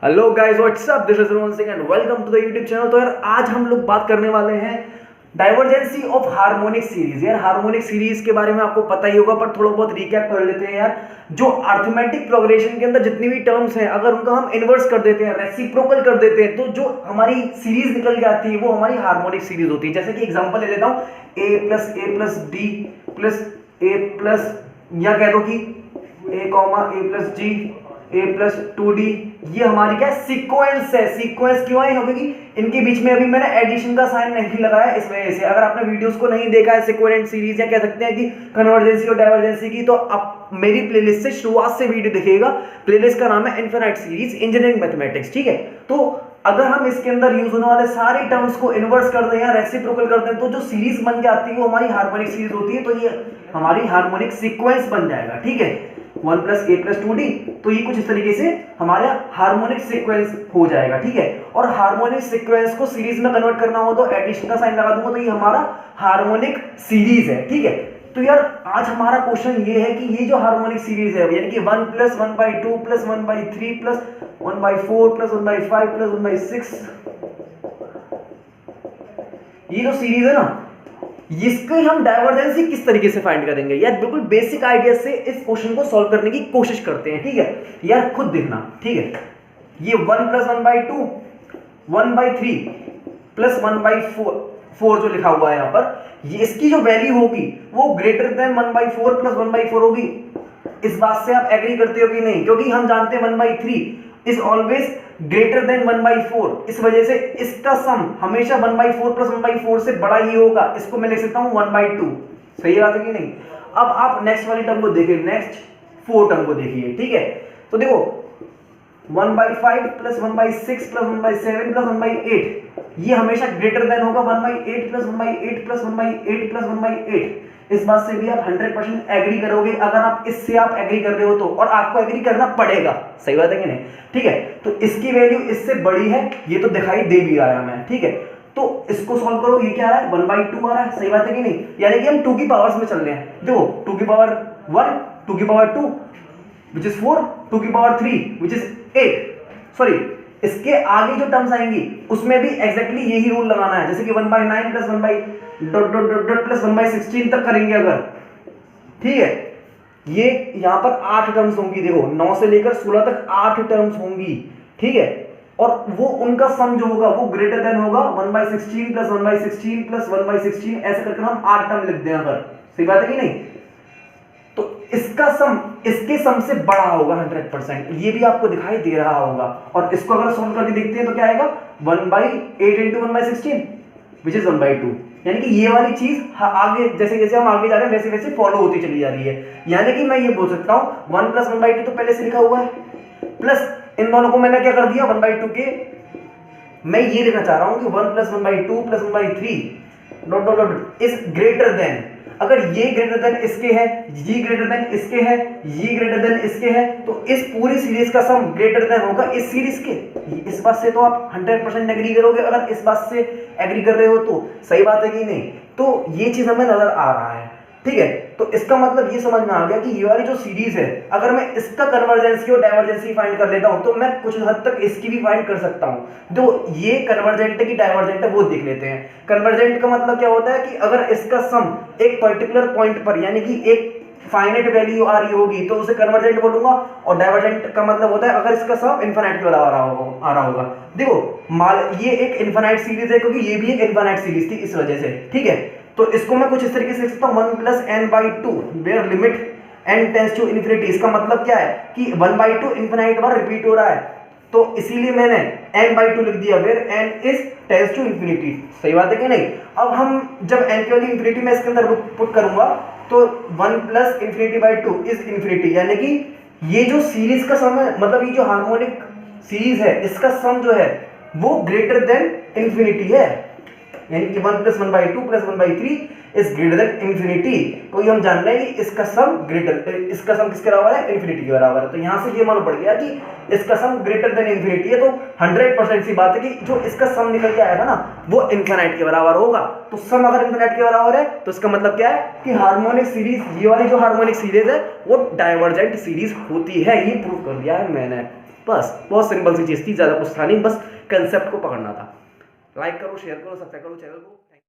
Hello guys, what's up, this is Rohan Singh and welcome to the YouTube channel. तो यार आज हम लोग बात करने वाले हैं डाइवर्जेंसी ऑफ हार्मोनिक सीरीज। यार हार्मोनिक सीरीज के बारे में आपको पता ही होगा, पर थोड़ा बहुत रिकैप कर लेते हैं। यार जो अर्थमेटिक प्रोग्रेशन के अंदर जितनी भी टर्म्स हैं, अगर उनका हम इन्वर्स कर देते हैं, रेसिप्रोकल कर देते हैं, तो जो हमारी सीरीज निकल के आती है वो हमारी हार्मोनिक सीरीज होती है। जैसे कि एग्जांपल ले लेता हूँ, a plus D plus A plus, या कह दो कि a comma A plus G a plus 2d, ये हमारी क्या सीक्वेंस है। सीक्वेंस क्यों है? क्योंकि इनके बीच में अभी मैंने एडिशन का साइन नहीं लगाया, इस वजह से। अगर आपने वीडियोस को नहीं देखा है सीक्वेंट सीरीज या कह सकते हैं कि कन्वर्जेंसी और डाइवर्जेंसी की, तो आप मेरी प्लेलिस्ट से शुरुआत से वीडियो देखिएगा। प्लेलिस्ट का नाम है इनफिनाइट सीरीज इंजीनियरिंग मैथमेटिक्स, ठीक है। तो अगर हम इसके अंदर यूज होने वाले सारे टर्म्स को इन्वर्स कर दें या रेसिप्रोकल कर दें, तो जो सीरीज बन के आती है वो हमारी हार्मोनिक सीरीज होती है। तो ये हमारी हार्मोनिक सीक्वेंस बन जाएगा, ठीक है। 1 प्लस ए प्लस 2d, तो ये कुछ इस तरीके से हमारा हार्मोनिक सीक्वेंस हो जाएगा, ठीक है। और हार्मोनिक सीक्वेंस को सीरीज में कन्वर्ट करना हो तो एडिशन का साइन लगा दूंगा, तो ये हमारा हार्मोनिक सीरीज है, ठीक है। तो यार आज हमारा क्वेश्चन ये है कि ये जो हार्मोनिक सीरीज है, यानी कि 1 plus 1/2 plus 1/3 plus 1/4 plus 1/5 plus 1/6, ये जो सीरीज है ना, इसकी हम डाइवर्जेंसी किस तरीके से फाइंड करेंगे। यार बिल्कुल बेसिक आइडिया से इस क्वेश्चन को सॉल्व करने की कोशिश करते हैं, ठीक है। यार खुद देखना, ठीक है। ये 1 प्लस 1/2 1/3 प्लस 1/4 जो लिखा हुआ है यहाँ पर, ये इसकी जो वैल्यू होगी वो ग्रेटर देन 1/4 प्लस 1/4 होगी। इस बात से आप एग्री करते हो कि नहीं? क्योंकि हम जानते हैं 1/3 इज ऑलवेज ग्रेटर देन 1/4, इस वजह से इसका सम हमेशा 1/4 प्लस 1/4 से बड़ा ही होगा। इसको मैं लिख सकता हूं 1/2। सही बात है कि नहीं? अब आप नेक्स्ट वाली टर्म को देखिए, नेक्स्ट 4 टर्म को देखिए, ठीक है। तो देखो 1/5 प्लस 1/6 प्लस 1/7 प्लस 1/8, ये हमेशा ग्रेटर देन होगा 1/8 प्लस 1/8 प्लस 1/8 प्लस 1/8। इस बात से भी आप 100% एग्री करोगे। अगर आप इससे आप एग्री कर रहे हो तो, और आपको एग्री करना पड़ेगा, सही बात है कि नहीं? ठीक है। तो इसकी वैल्यू इससे बड़ी है, ये तो दिखाई दे भी रहा है हमें, ठीक है। तो इसको सॉल्व करो, ये क्या आ रहा है? 1/2 आ रहा है, सही बात है कि नहीं? यानी कि हम 2 की पावर्स में चल रहे हैं। देखो 2 की पावर 1, 2 की पावर 2 which is 4, 2 की पावर 3 which is 8। सॉरी, इसके आगे जो टर्म्स आएंगी उसमें भी एग्जैक्टली यही रूल लगाना है। जैसे कि 1/9 प्लस 1/... प्लस 1/16 तक करेंगे अगर, ठीक है। ये यहाँ पर 8 टर्म्स होंगी। देखो 9 से लेकर 16 तक 8 टर्म्स होंगी, ठीक है। और वो उनका सम जो होगा वो ग्रेटर देन होगा 1/16 प्लस 1/16 प्लस 1/16, ऐसे करके हम 8 टर्म लिख दें अगर, सही बात है कि नहीं? तो इसका सम इसके सम से बड़ा होगा 100%, ये भी आपको दिखाई दे रहा होगा। और इसको अगर सॉल्व करके देखते हैं तो क्या आएगा? 1/8 इंटू 1/16 विच इज 1/2। यानी कि ये वाली चीज आगे जैसे जैसे हम आगे जा रहे हैं वैसे वैसे फॉलो होती चली जा रही है। यानी कि मैं ये बोल सकता हूं 1 प्लस 1/2 तो पहले से लिखा हुआ है, प्लस इन दोनों को मैंने क्या कर दिया 1/2 के, मैं ये लिखना चाह रहा हूं कि 1 plus 1/2 plus 1/3 dot dot dot is greater than. अगर ये ग्रेटर देन इसके है, ये ग्रेटर देन इसके है, ये ग्रेटर देन इसके है, तो इस पूरी सीरीज का सम ग्रेटर देन होगा इस सीरीज के। इस बात से तो आप 100% एग्री करोगे। अगर इस बात से एग्री कर रहे हो तो सही बात है कि नहीं? तो ये चीज हमें नजर आ रहा है, ठीक है। तो इसका मतलब ये समझ में आ गया कि ये वाली जो सीरीज है, अगर मैं इसका कन्वर्जेंसी और डाइवर्जेंसी फाइंड कर लेता हूं तो मैं कुछ हद तक इसकी भी फाइंड कर सकता हूं। जो ये कन्वर्जेंट है कि डाइवर्जेंट है वो देख लेते हैं। कन्वर्जेंट का मतलब क्या होता है कि अगर इसका सम एक पर्टिकुलर पॉइंट पर, यानी कि एक फाइनाइट वैल्यू आ रही होगी तो उसे कन्वर्जेंट बोलूंगा। और डाइवर्जेंट का मतलब होता है अगर इसका सम इनफिनिट के बराबर आ रहा होगा। देखो ये एक इनफिनिट सीरीज है क्योंकि ये भी एक इनफिनिट सीरीज थी, इस वजह से, ठीक है। तो इसको मैं कुछ इस तरीके से लिख सकता हूं 1 plus n/2 where limit n tends to infinity. इसका मतलब क्या है कि 1/2 इनफिनिट बार रिपीट हो रहा है, तो इसीलिए मैंने n/2 लिख दिया where n is tends to infinity. सही बात है कि नहीं? अब हम जब n की वैल्यू इन्फिनिटी में इसके अंदर पुट करूंगा तो 1 प्लस ∞/2 इज इन्फिनिटी। यानी कि ये जो सीरीज का सम है, मतलब ये जो हार्मोनिक सीरीज है, इसका सम जो है वो ग्रेटर देन इन्फिनिटी है। यानी कि 1 plus 1/2 plus 1/3 is greater than infinity, तो ये हम जान रहे हैं कि इसका सम किसके बराबर है, इंफिनिटी के बराबर है। तो यहाँ से ये मालूम पड़ गया कि इसका सम ग्रेटर देन इंफिनिटी है, तो 100% सी बात है कि जो इसका सम निकल के आएगा ना वो इनफिनाइट के बराबर होगा। तो सम अगर इनफिनाइट के बराबर है तो इसका मतलब क्या है कि हार्मोनिक सीरीज, ये वाली जो हार्मोनिक सीरीज है वो डाइवर्जेंट सीरीज होती है। ये प्रूव कर दिया है मैंने। बस बहुत सिंपल सी चीज थी, ज्यादा कुछ था नहीं, बस कंसेप्ट को पकड़ना था। लाइक करो, शेयर करो, सब्सक्राइब करो चैनल को।